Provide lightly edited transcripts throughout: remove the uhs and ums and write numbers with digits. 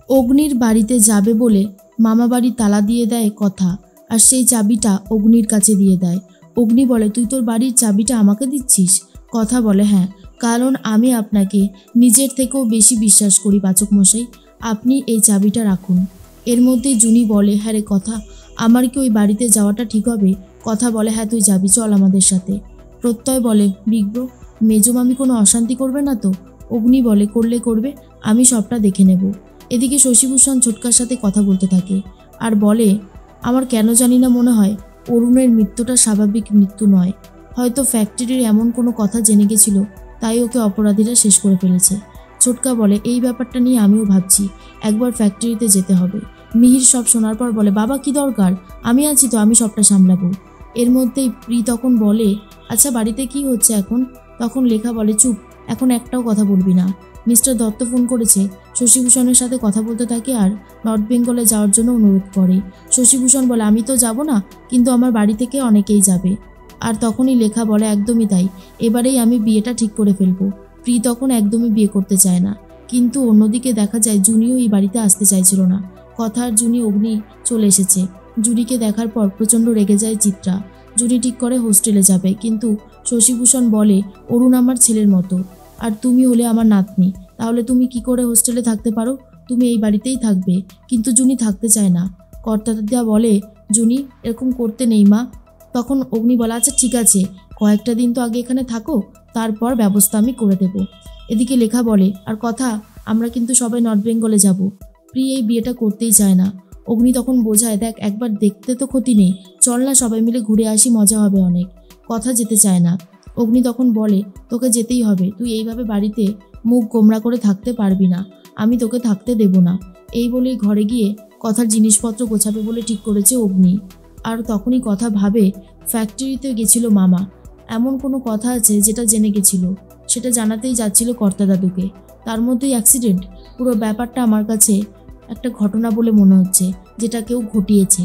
অগ্নির বাড়িতে যাবে বলে মামা বাড়ি তালা দিয়ে দেয় কথা, আর সেই চাবিটা অগ্নির কাছে দিয়ে দেয়। অগ্নি বলে, তুই তোর বাড়ির চাবিটা আমাকে দিচ্ছিস? কথা বলে, হ্যাঁ, কারণ আমি আপনাকে নিজের থেকেও বেশি বিশ্বাস করি পাচক মশাই, আপনি এই চাবিটা রাখুন। এর মধ্যেই জুনি বলে, হ্যাঁ রে কথা, আমার কি ওই বাড়িতে যাওয়াটা ঠিক হবে? কথা বলে, হ্যাঁ তুই যাবি, চল আমাদের সাথে। প্রত্যয় বলে, বিগ ব্রো, মেজো মামি কোনো অশান্তি করবে না তো? অগ্নি বলে, করলে করবে, আমি সবটা দেখে নেব। এদিকে শশীভূষণ ছোটকার সাথে কথা বলতে থাকে আর বলে, আমার কেন জানি না মনে হয় অরুণের মৃত্যুটা স্বাভাবিক মৃত্যু নয়, হয়তো ফ্যাক্টরির এমন কোনো কথা জেনে গেছিল, তাই ওকে অপরাধীরা শেষ করে ফেলেছে। ছোটকা বলে, এই ব্যাপারটা নিয়ে আমিও ভাবছি, একবার ফ্যাক্টরিতে যেতে হবে। মিহির সব শোনার পর বলে, বাবা কি দরকার, আমি আছি তো, আমি সবটা সামলাবো। এর মধ্যেই প্রি তখন বলে, আচ্ছা বাড়িতে কি হচ্ছে এখন? তখন লেখা বলে, চুপ, এখন একটাও কথা বলবি না। মিস্টার দত্ত ফোন করেছে। শশীভূষণের সাথে কথা বলতে থাকে আর নর্থ বেঙ্গলে যাওয়ার জন্য অনুরোধ করে। শশীভূষণ বলে, আমি তো যাব না, কিন্তু আমার বাড়ি থেকে অনেকেই যাবে। আর তখনই লেখা বলে, একদমই তাই, এবারেই আমি বিয়েটা ঠিক করে ফেলবো। প্রি তখন একদমই বিয়ে করতে চায় না, কিন্তু অন্যদিকে দেখা যায় জুনিও এই বাড়িতে আসতে চাইছিল না। কথার জুনি অগ্নি চলে এসেছে। জুনিকে দেখার পর প্রচণ্ড রেগে যায় চিত্রা। জুনি ঠিক করে হোস্টেলে যাবে, কিন্তু শশীভূষণ বলে, অরুণ আমার ছেলের মতো, আর তুমি হলে আমার নাতনি, তাহলে তুমি কি করে হোস্টেলে থাকতে পারো? তুমি এই বাড়িতেই থাকবে। কিন্তু জুনি থাকতে চায় না। কর্তাদিদা বলে, জুনি এরকম করতে নেই মা। তখন অগ্নি বলে, আচ্ছা ঠিক আছে, কয়েকটা দিন তো আগে এখানে থাকো, তারপর ব্যবস্থা আমি করে দেব। এদিকে লেখা বলে, আর কথা, আমরা কিন্তু সবাই নর্থ বেঙ্গলে যাব। প্রিয় এই বিয়েটা করতেই চায় না। অগ্নি তখন বোঝায়, দেখ একবার দেখতে তো ক্ষতি নেই, চল না সবাই মিলে ঘুরে আসি, মজা হবে অনেক। কথা যেতে চায় না। অগ্নি তখন বলে, তোকে যেতেই হবে, তুই এইভাবে বাড়িতে মুখ গোমড়া করে থাকতে পারবি না, আমি তোকে থাকতে দেব না। এই বলেই ঘরে গিয়ে কথার জিনিসপত্র গোছাবে বলে ঠিক করেছে অগ্নি। আর তখনই কথা ভাবে, ফ্যাক্টরিতে গেছিল মামা, এমন কোনো কথা আছে যেটা জেনে গেছিল, সেটা জানাতেই যাচ্ছিল কর্তা দাদুকে, তার মধ্যেই অ্যাক্সিডেন্ট। পুরো ব্যাপারটা আমার কাছে একটা ঘটনা বলে মনে হচ্ছে, যেটা কেউ ঘটিয়েছে।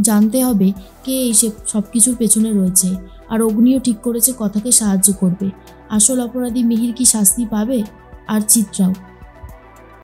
জানতে হবে কে এই সব কিছুর পেছনে রয়েছে। আর অগ্নিও ঠিক করেছে কথাকে সাহায্য করবে। আসল অপরাধী মিহির কি শাস্তি পাবে? আর চিত্রাও।